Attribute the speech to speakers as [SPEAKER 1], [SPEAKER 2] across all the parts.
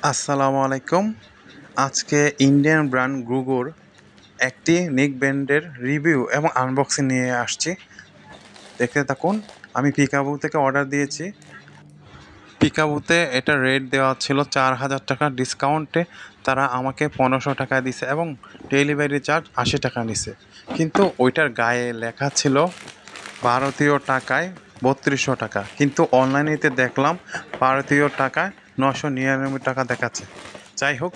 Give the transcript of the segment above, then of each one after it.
[SPEAKER 1] আসসালামু আলাইকুম। আজকে ইন্ডিয়ান ব্র্যান্ড গ্রুগোর একটি নেক ব্যান্ডের রিভিউ এবং আনবক্সিং নিয়ে আসছি। দেখতে থাকুন। আমি পিকাবু থেকে অর্ডার দিয়েছি। পিকাবুতে এটা রেট দেওয়া ছিল 4,000 টাকা, ডিসকাউন্টে তারা আমাকে 1500 টাকা দিছে এবং ডেলিভারি চার্জ 80 টাকা নিছে। কিন্তু ওইটার গায়ে লেখা ছিল ভারতীয় টাকায় 3200 টাকা, কিন্তু অনলাইনেতে দেখলাম ভারতীয় টাকায় 999 টাকা দেখাচ্ছে। যাই হোক,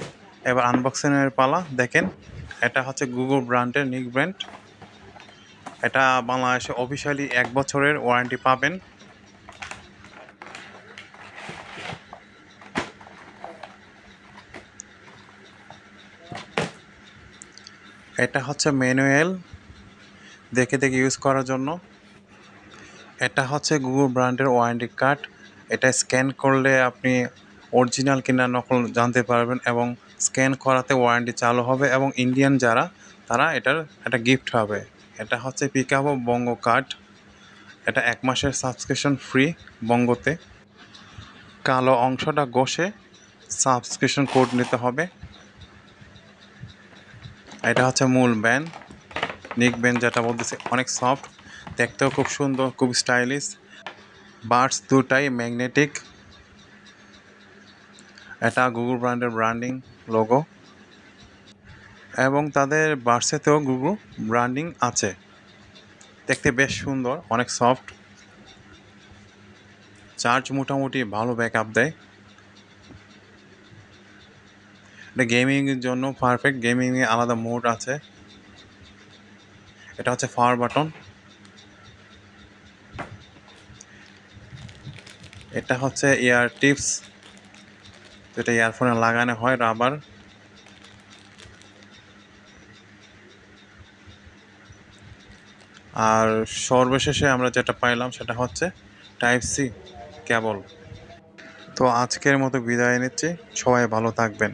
[SPEAKER 1] এবার আনবক্সিংয়ের পালা। দেখেন, এটা হচ্ছে গুগল ব্র্যান্ডের নিক ব্র্যান্ড। এটা বাংলাদেশে অফিসিয়ালি 1 বছরের ওয়ারেন্টি পাবেন। এটা হচ্ছে ম্যানুয়াল, দেখে দেখে ইউজ করার জন্য। এটা হচ্ছে গুগল ব্র্যান্ডের ওয়ারেন্টি কার্ড। এটা স্ক্যান করলে আপনি অরিজিনাল কিনা নকল জানতে পারবেন এবং স্ক্যান করাতে ওয়ারেন্টি চালু হবে এবং ইন্ডিয়ান যারা তারা এটার একটা গিফট হবে। এটা হচ্ছে পিকাবো বঙ্গ কার্ড। এটা 1 মাসের সাবস্ক্রিপশন ফ্রি বঙ্গতে। কালো অংশটা ঘষে সাবস্ক্রিপশন কোড নিতে হবে। এটা হচ্ছে মূল ব্যান্ড, নিক ব্যান্ড যেটা বলতেছে, অনেক সফট, দেখতেও খুব সুন্দর, খুব স্টাইলিশ। বার্ডস দুটাই ম্যাগনেটিক। এটা গুগল ব্র্যান্ডের ব্র্যান্ডিং লোগো এবং তাদের বার্সেতেও গুগল ব্র্যান্ডিং আছে। দেখতে বেশ সুন্দর, অনেক সফট। চার্জ মোটামুটি ভালো ব্যাকআপ দেয়। এটা গেমিংয়ের জন্য পারফেক্ট। গেমিংয়ে আলাদা মোড আছে। এটা হচ্ছে পাওয়ার বাটন। এটা হচ্ছে ইয়ার টিপস, যেটা ইয়ারফোনে লাগানো হয়, রাবার। আর সর্বশেষে আমরা যেটা পাইলাম সেটা হচ্ছে টাইপ সি কেবল। তো আজকের মতো বিদায় নিচ্ছি, সবাই ভালো থাকবেন।